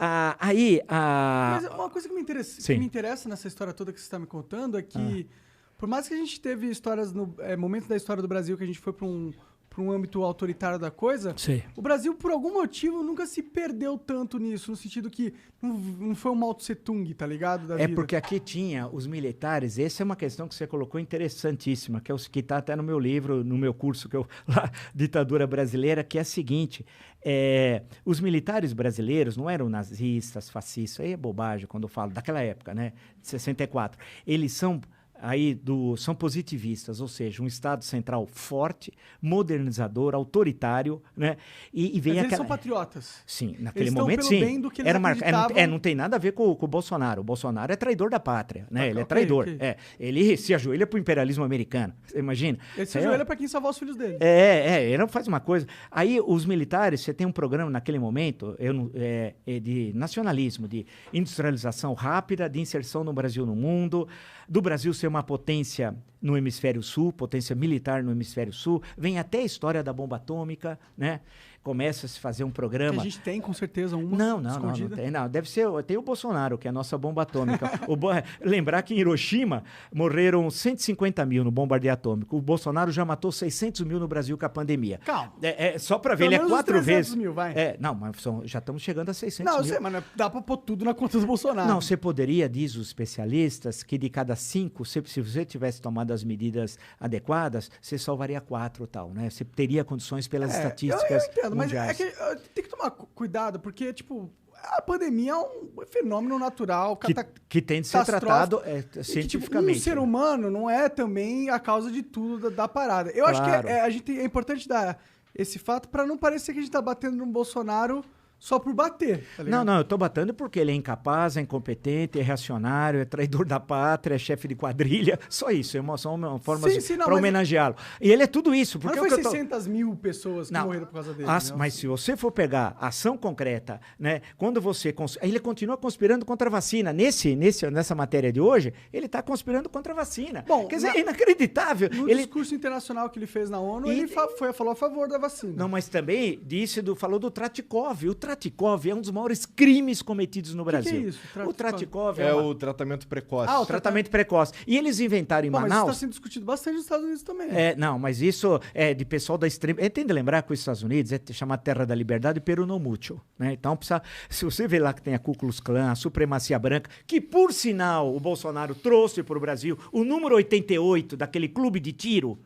Mas uma coisa que me interessa nessa história toda que você está me contando é que, por mais que a gente teve histórias, momentos da história do Brasil que a gente foi para um âmbito autoritário da coisa, Sim. O Brasil, por algum motivo, nunca se perdeu tanto nisso, no sentido que não foi um Mao Tse Tung, tá ligado? Da vida. Porque aqui tinha os militares, essa é uma questão que você colocou interessantíssima, que está até no meu livro, no meu curso, lá, Ditadura Brasileira, que é a seguinte, os militares brasileiros não eram nazistas, fascistas, aí é bobagem quando eu falo, daquela época, né, de 64, eles são positivistas, ou seja, um Estado central forte, modernizador, autoritário, né? E vem Mas eles são patriotas. Sim, naquele eles momento, pelo sim. Bem do que eles não tem nada a ver com o Bolsonaro. O Bolsonaro é traidor da pátria, né? Ele é traidor. Okay. Ele se ajoelha pro imperialismo americano. Você imagina? Ele se ajoelha pra quem salvar os filhos dele. Ele não faz uma coisa. Aí, os militares, você tem um programa naquele momento de nacionalismo, de industrialização rápida, de inserção no Brasil no mundo, do Brasil ser uma potência no hemisfério sul, potência militar no hemisfério sul, vem até a história da bomba atômica, né? Começa a se fazer um programa... Que a gente tem, com certeza, uma não tem. Não, deve ser... Tem o Bolsonaro, que é a nossa bomba atômica. Lembrar que em Hiroshima morreram 150 mil no bombardeio atômico. O Bolsonaro já matou 600 mil no Brasil com a pandemia. Calma. Só para ver, ele é 4 vezes... mil, vai. Não, mas já estamos chegando a 600 mil. Não, eu sei, mas dá para pôr tudo na conta do Bolsonaro. Não, você poderia, diz os especialistas, que de cada 5, se você tivesse tomado as medidas adequadas, você salvaria 4 tal, né? Você teria condições pelas estatísticas... Eu entendo, mas é que tem que tomar cuidado, porque, tipo, a pandemia é um fenômeno natural, que tem de ser tratado cientificamente. Que, tipo, ser humano não é também a causa de tudo da parada. Eu acho que é importante dar esse fato para não parecer que a gente tá batendo no Bolsonaro só por bater, tá ligado? Não, eu tô batendo porque ele é incapaz, é incompetente, é reacionário, é traidor da pátria, é chefe de quadrilha, só isso, é uma forma para homenageá-lo. E ele é tudo isso. Porque mas foi 600 mil pessoas que morreram por causa dele. Mas se você for pegar ação concreta, né, quando você... Ele continua conspirando contra a vacina. Nessa matéria de hoje, ele tá conspirando contra a vacina. Bom, quer dizer, é inacreditável. No discurso internacional que ele fez na ONU, ele falou a favor da vacina. Não, mas também falou do Tratikov. O Tratikov é um dos maiores crimes cometidos no Brasil. Que é isso? O Tratikov é o tratamento precoce. O tratamento precoce. E eles inventaram em Manaus... Mas isso está sendo discutido bastante nos Estados Unidos também. Não, mas isso é de pessoal da extrema... Tem de lembrar que os Estados Unidos é chamar Terra da Liberdade peronomútil, né? Então, se você vê lá que tem a Ku Klux Klan, a supremacia branca, que, por sinal, o Bolsonaro trouxe para o Brasil o número 88 daquele clube de tiro...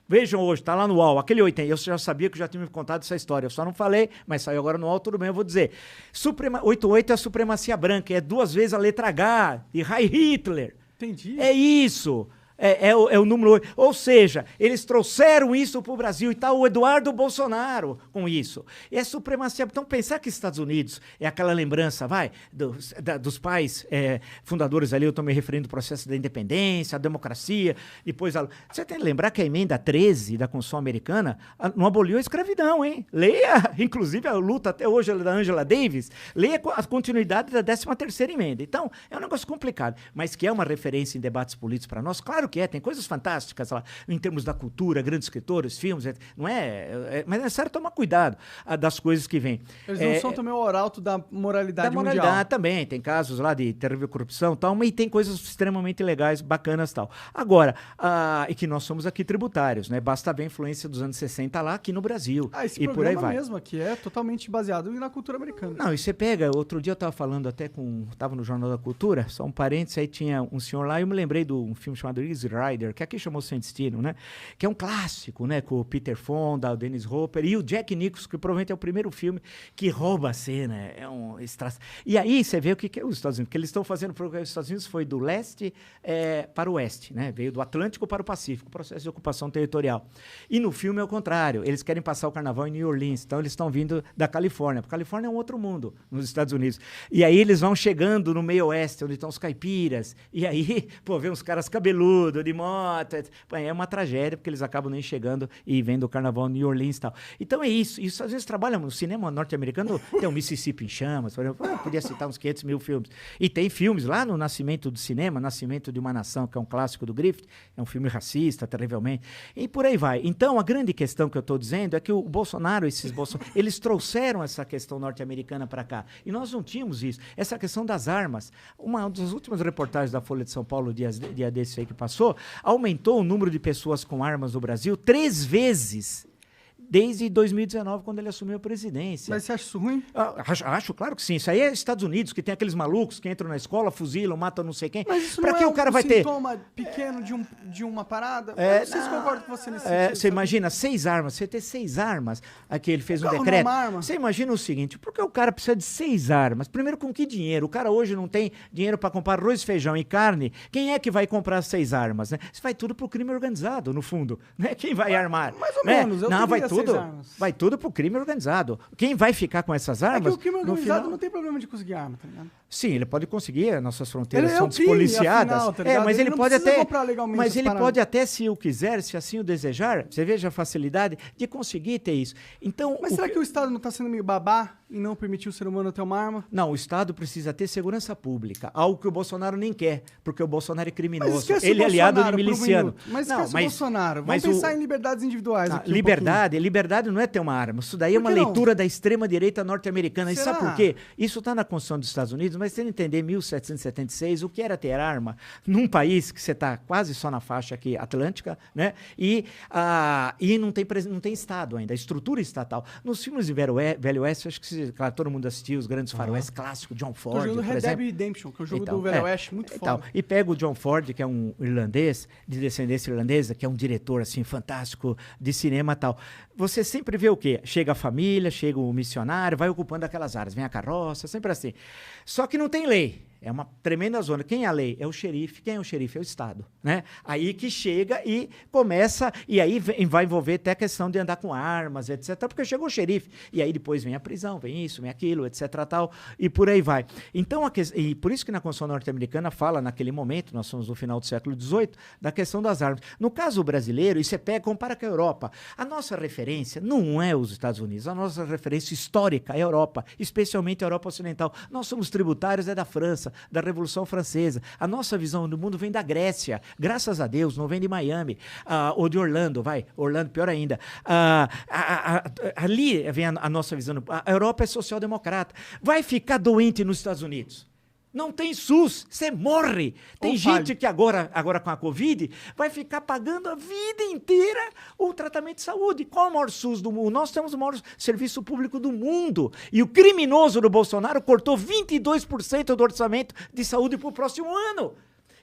Vejam hoje, tá lá no UOL, aquele 80, eu já sabia que já tinha me contado essa história, eu só não falei, mas saiu agora no UOL, tudo bem, eu vou dizer. 88 é a supremacia branca, é 2 vezes a letra H, de Heil Hitler. Entendi. É isso. É o número 8. Ou seja, eles trouxeram isso para o Brasil e está o Eduardo Bolsonaro com isso. E é supremacia. Então, pensar que Estados Unidos é aquela lembrança, dos pais fundadores ali, eu estou me referindo ao processo da independência, a democracia, depois... Você tem que lembrar que a emenda 13 da Constituição americana não aboliu a escravidão, hein? Leia, inclusive, a luta até hoje da Angela Davis, leia a continuidade da 13ª emenda. Então, é um negócio complicado, mas que é uma referência em debates políticos para nós, claro que tem coisas fantásticas lá, em termos da cultura, grandes escritores, filmes, não mas é necessário tomar cuidado das coisas que vêm. Eles não são também o arauto da moralidade mundial. Da moralidade também, tem casos lá de terrível corrupção e tal, mas tem coisas extremamente legais, bacanas e tal. Agora, e que nós somos aqui tributários, né? Basta ver a influência dos anos 60 lá aqui no Brasil. Esse por aí vai. mesmo aqui é totalmente baseado na cultura americana. Não, e você pega, outro dia eu estava falando até estava no Jornal da Cultura, só um parênteses, aí tinha um senhor lá, e eu me lembrei de um filme chamado Easy Rider, que aqui chamou Sem Destino, né? Que é um clássico, né? Com o Peter Fonda, o Dennis Hopper e o Jack Nicholson, que provavelmente é o primeiro filme que rouba a cena. E aí você vê o que é os Estados Unidos, porque eles estão fazendo, porque os Estados Unidos foi do leste para o oeste, né? Veio do Atlântico para o Pacífico, processo de ocupação territorial. E no filme é o contrário, eles querem passar o carnaval em New Orleans, então eles estão vindo da Califórnia, porque a Califórnia é um outro mundo nos Estados Unidos. E aí eles vão chegando no meio oeste, onde estão os caipiras, e aí, vê uns caras cabeludos, tudo, de moto. É uma tragédia, porque eles acabam nem chegando e vendo o carnaval em New Orleans e tal. Então é isso. Isso às vezes trabalha no cinema norte-americano. Tem o Mississippi em Chamas, por exemplo. Eu podia citar uns 500 mil filmes. E tem filmes lá no Nascimento do Cinema, Nascimento de uma Nação, que é um clássico do Griffith. É um filme racista, terrivelmente. E por aí vai. Então, a grande questão que eu estou dizendo é que o Bolsonaro, eles trouxeram essa questão norte-americana para cá. E nós não tínhamos isso. Essa questão das armas. Uma das últimas reportagens da Folha de São Paulo, dia desse aí que passou, aumentou o número de pessoas com armas no Brasil 3 vezes. Desde 2019, quando ele assumiu a presidência. Mas você acha isso ruim? Acho, claro que sim. Isso aí é Estados Unidos, que tem aqueles malucos que entram na escola, fuzilam, matam não sei quem. Mas isso pra não que é o cara vai ter sintoma pequeno de uma parada? Eu não sei se concordo com você nesse sentido. Você imagina 6 armas, você ter 6 armas. Aqui ele fez um decreto. Não é uma arma. Você imagina o seguinte, por que o cara precisa de 6 armas? Primeiro, com que dinheiro? O cara hoje não tem dinheiro para comprar arroz, feijão e carne. Quem é que vai comprar 6 armas? Né? Isso vai tudo pro crime organizado, no fundo. Né? Quem vai armar? Mais ou menos. Não, vai tudo. Vai tudo pro crime organizado. Quem vai ficar com essas armas? É que o crime organizado não tem problema de conseguir arma, tá ligado? Sim, ele pode conseguir, nossas fronteiras Ele são despoliciadas. Afinal, tá ligado? Mas ele não pode até. Mas ele paradas. pode até, se o quiser, se assim o desejar, você veja a facilidade de conseguir ter isso. Então, mas será que o Estado não está sendo meio babá e não permitir o ser humano ter uma arma? Não, o Estado precisa ter segurança pública, algo que o Bolsonaro nem quer, porque o Bolsonaro é criminoso. Ele é aliado de miliciano. Mas esquece o Bolsonaro. Vamos pensar em liberdades individuais aqui. Liberdade não é ter uma arma. Isso daí é uma leitura da extrema-direita norte-americana. E sabe por quê? Isso está na Constituição dos Estados Unidos, mas você não entender 1776, o que era ter arma num país que você está quase só na faixa aqui atlântica, né? E não tem Estado ainda, a estrutura estatal. Nos filmes de Velho Oeste, acho que claro, todo mundo assistiu os grandes faroeste clássicos, John Ford, por exemplo. Red Dead Redemption, que é o jogo do Velho Oeste, muito foda. E pega o John Ford, que é um irlandês, de descendência irlandesa, que é um diretor, assim, fantástico de cinema e tal. Você sempre vê o quê? Chega a família, chega o missionário, vai ocupando aquelas áreas, vem a carroça, sempre assim. Só que não tem lei. É uma tremenda zona. Quem é a lei? É o xerife. Quem é o xerife? É o Estado. Né? Aí que chega e começa, e aí vai envolver até a questão de andar com armas, etc. Porque chegou o xerife. E aí depois vem a prisão, vem isso, vem aquilo, etc. Tal, e por aí vai. Então, e por isso que na Constituição norte-americana fala, naquele momento, nós somos no final do século XVIII, da questão das armas. No caso brasileiro, e você compara com a Europa. A nossa referência não é os Estados Unidos. A nossa referência histórica é a Europa, especialmente a Europa Ocidental. Nós somos tributários da França, da Revolução Francesa. A nossa visão do mundo vem da Grécia, graças a Deus, não vem de Miami, ou de Orlando, Orlando pior ainda. Ali vem a nossa visão. A Europa é social-democrata. Vai ficar doente nos Estados Unidos. Não tem SUS, você morre. Tem gente que agora com a Covid vai ficar pagando a vida inteira o tratamento de saúde. Qual é o maior SUS do mundo? Nós temos o maior serviço público do mundo. E o criminoso do Bolsonaro cortou 22% do orçamento de saúde para o próximo ano.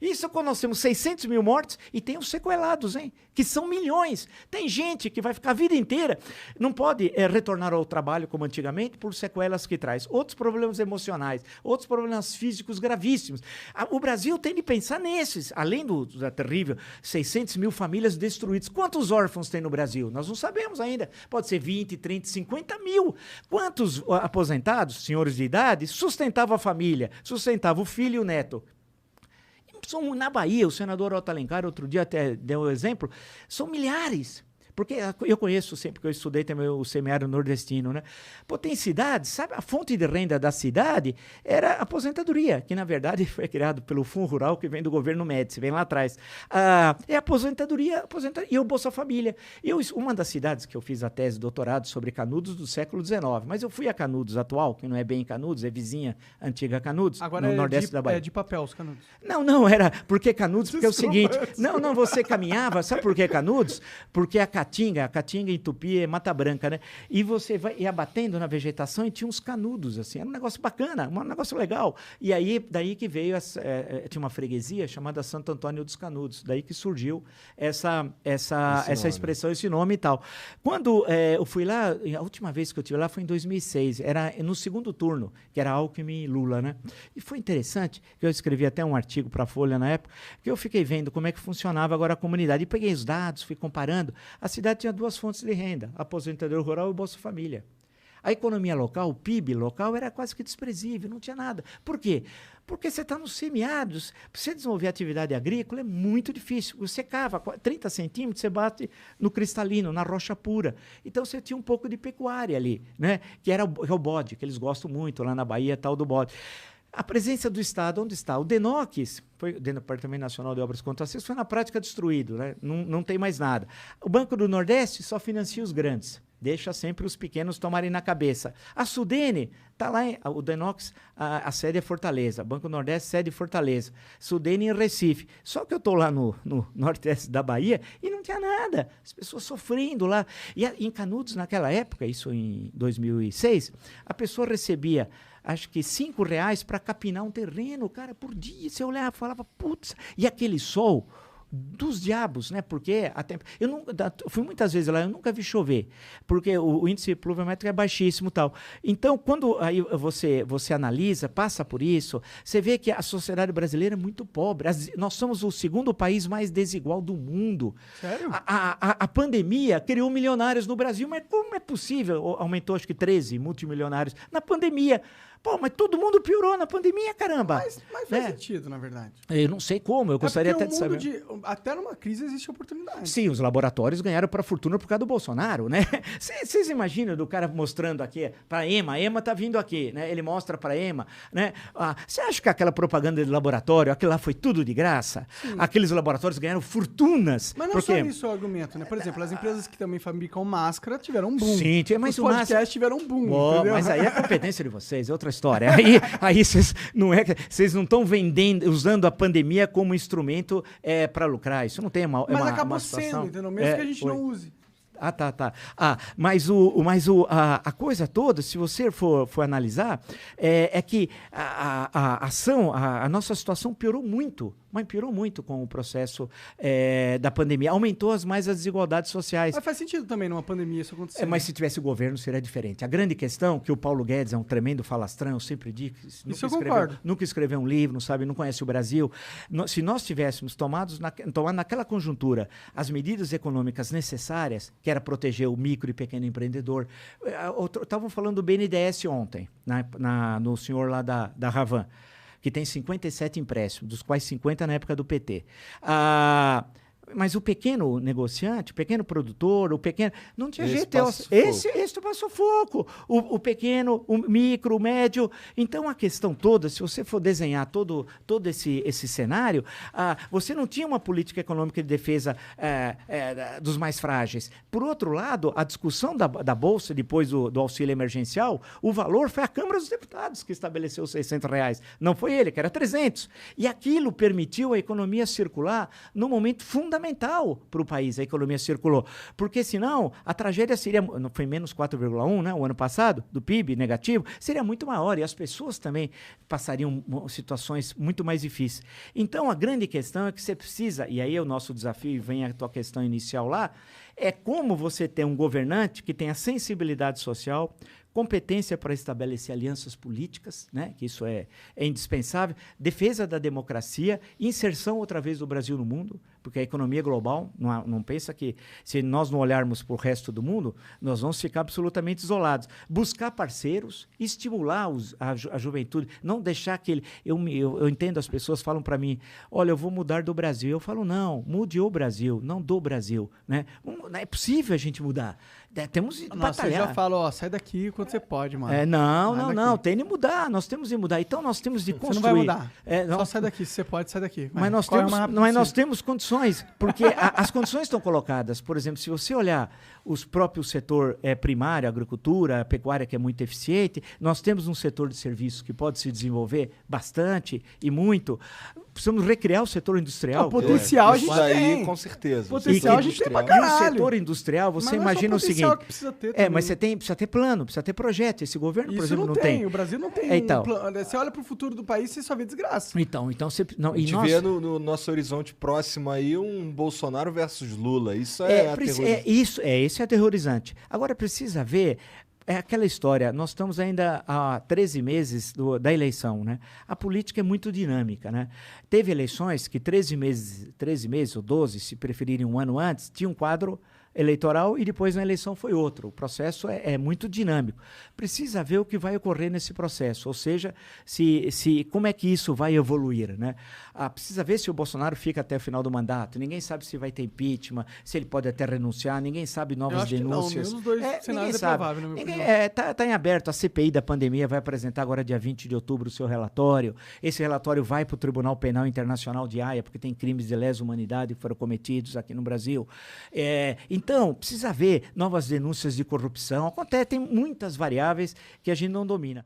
Isso quando nós temos 600 mil mortes e tem os sequelados, hein? Que são milhões. Tem gente que vai ficar a vida inteira, não pode retornar ao trabalho como antigamente por sequelas que traz. Outros problemas emocionais, outros problemas físicos gravíssimos. O Brasil tem de pensar nesses, além da terrível 600 mil famílias destruídas. Quantos órfãos tem no Brasil? Nós não sabemos ainda. Pode ser 20, 30, 50 mil. Quantos aposentados, senhores de idade, sustentavam a família, sustentavam o filho e o neto? Na Bahia, o senador Otto Alencar, outro dia até deu um exemplo, são milhares. Porque eu conheço sempre, porque eu estudei também o semiárido nordestino, né? Pô, tem cidades, sabe? A fonte de renda da cidade era a aposentadoria, que na verdade foi criado pelo Fundo Rural, que vem do governo Médici, vem lá atrás. É aposentadoria e o Bolsa Família. Uma das cidades que eu fiz a tese de doutorado sobre Canudos do século XIX, mas eu fui a Canudos atual, que não é bem Canudos, é vizinha antiga Canudos, agora no nordeste da Bahia. É de papel os Canudos. Não, era porque Canudos, porque é o seguinte, você caminhava, sabe por que Canudos? Porque a Caatinga em Tupi é Mata Branca, né? E você ia batendo na vegetação e tinha uns canudos, assim. Era um negócio bacana, um negócio legal. E aí, daí que veio, tinha uma freguesia chamada Santo Antônio dos Canudos. Daí que surgiu essa expressão, esse nome e tal. Quando eu fui lá, a última vez que eu estive lá foi em 2006. Era no segundo turno, que era Alckmin e Lula, né? E foi interessante, que eu escrevi até um artigo para a Folha na época, que eu fiquei vendo como é que funcionava agora a comunidade. E peguei os dados, fui comparando. A cidade tinha 2 fontes de renda, aposentadoria rural e Bolsa Família. A economia local, o PIB local, era quase que desprezível, não tinha nada. Por quê? Porque você está nos semiáridos. Para você desenvolver atividade agrícola é muito difícil. Você cava 30 centímetros, você bate no cristalino, na rocha pura. Então você tinha um pouco de pecuária ali, né? Que era o bode, que eles gostam muito lá na Bahia, tal do bode. A presença do Estado, onde está? O DENOX, o Departamento Nacional de Obras Contracistas, foi na prática destruído, né? Não tem mais nada. O Banco do Nordeste só financia os grandes. Deixa sempre os pequenos tomarem na cabeça. A Sudene, está lá, o DENOX, a sede é Fortaleza. Banco Nordeste, sede Fortaleza. Sudene em Recife. Só que eu estou lá no nordeste da Bahia e não tinha nada. As pessoas sofrendo lá. E em Canudos, naquela época, isso em 2006, a pessoa recebia, acho que R$5 para capinar um terreno, cara, por dia. Você olhava e falava, putz, e aquele sol dos diabos, né? Porque eu fui muitas vezes lá, eu nunca vi chover, porque o índice pluviométrico é baixíssimo e tal. Então, quando aí você analisa, passa por isso, você vê que a sociedade brasileira é muito pobre. Nós somos o segundo país mais desigual do mundo. Sério? A pandemia criou milionários no Brasil, mas como é possível? Aumentou, acho que 13 multimilionários na pandemia. Pô, mas todo mundo piorou na pandemia, caramba. Mas faz sentido, na verdade. Eu não sei como, eu gostaria até de saber. Até numa crise existe oportunidade. Sim, os laboratórios ganharam para a fortuna por causa do Bolsonaro, né? Vocês imaginam do cara mostrando aqui para a EMA tá vindo aqui, né? Ele mostra para a EMA, né? Você acha que aquela propaganda de laboratório, aquilo lá foi tudo de graça? Sim. Aqueles laboratórios ganharam fortunas. Mas não só isso o argumento, né? Por exemplo, as empresas que também fabricam máscara tiveram um boom. Sim, mas os podcasts tiveram um boom, entendeu? Mas aí é competência de vocês, é outra história. Aí vocês não estão vendendo, usando a pandemia como instrumento para lucrar. Isso não tem mas acabou sendo, entendeu? Mesmo que a gente não use. Tá. Mas a coisa toda, se você for analisar, é que a nossa situação piorou muito. Mas piorou muito com o processo da pandemia. Aumentou as desigualdades sociais. Mas faz sentido também numa pandemia isso acontecer. Mas se tivesse o governo, seria diferente. A grande questão, que o Paulo Guedes é um tremendo falastrão, eu sempre digo. Isso eu concordo. Nunca escreveu um livro, não conhece o Brasil. Se nós tivéssemos tomado naquela conjuntura as medidas econômicas necessárias, que era proteger o micro e pequeno empreendedor. Estavam falando do BNDES ontem, no senhor lá da Ravan, que tem 57 empréstimos, dos quais 50 na época do PT. Mas o pequeno negociante, o pequeno produtor, não tinha jeito. Esse passou foco. O pequeno, o micro, o médio. Então, a questão toda, se você for desenhar todo esse cenário, você não tinha uma política econômica de defesa dos mais frágeis. Por outro lado, a discussão da Bolsa, depois do auxílio emergencial, o valor foi a Câmara dos Deputados que estabeleceu os R$600. Não foi ele, que era 300. E aquilo permitiu a economia circular no momento fundamental para o país, a economia circulou. Porque senão, a tragédia seria, não foi menos 4,1, né, o ano passado, do PIB negativo, seria muito maior e as pessoas também passariam situações muito mais difíceis. Então, a grande questão é que você precisa, e aí é o nosso desafio, vem a tua questão inicial lá, é como você ter um governante que tenha sensibilidade social, competência para estabelecer alianças políticas, né, que isso é indispensável, defesa da democracia, inserção outra vez do Brasil no mundo, porque a economia global, não pensa que se nós não olharmos para o resto do mundo, nós vamos ficar absolutamente isolados. Buscar parceiros, estimular a juventude, não deixar que ele... Eu entendo, as pessoas falam para mim, olha, eu vou mudar do Brasil. Eu falo, não, mude o Brasil, não do Brasil. Né? Não é possível a gente mudar. Temos que batalhar. Eu já falo, sai daqui quando você pode, mano. Não, tem de mudar, nós temos de mudar. Então nós temos de construir. Você não vai mudar. Só sai daqui, se você pode, sai daqui. Mas nós temos condições, porque as condições estão colocadas. Por exemplo, se você olhar os próprios setor primário, a agricultura, a pecuária, que é muito eficiente, nós temos um setor de serviços que pode se desenvolver bastante e muito. Precisamos recriar o setor industrial. O potencial a gente tem. Com certeza. Potencial a gente tem pra caralho. E o setor industrial, você imagina o seguinte... Que precisa ter mas precisa ter plano, precisa ter projeto. Esse governo, isso por exemplo, não tem. tem. O Brasil não tem então, plano. Você olha pro futuro do país e você só vê desgraça. Então você... A gente vê no nosso horizonte próximo aí um Bolsonaro versus Lula. Isso é aterrorizante. Isso é aterrorizante. Agora, precisa ver... É aquela história, nós estamos ainda há 13 meses da eleição, né? A política é muito dinâmica, né? Teve eleições que 13 meses ou 12, se preferirem um ano antes, tinha um quadro eleitoral e depois na eleição foi outro. O processo é muito dinâmico. Precisa ver o que vai ocorrer nesse processo, ou seja, como é que isso vai evoluir, né? Precisa ver se o Bolsonaro fica até o final do mandato. Ninguém sabe se vai ter impeachment, se ele pode até renunciar, ninguém sabe novas denúncias. Não, nenhum dos dois cenários é provável, na minha opinião. Tá em aberto. A CPI da pandemia vai apresentar agora dia 20 de outubro o seu relatório. Esse relatório vai para o Tribunal Penal Internacional de Haia, porque tem crimes de lesa humanidade que foram cometidos aqui no Brasil. Então, precisa ver novas denúncias de corrupção. Acontece, tem muitas variáveis que a gente não domina.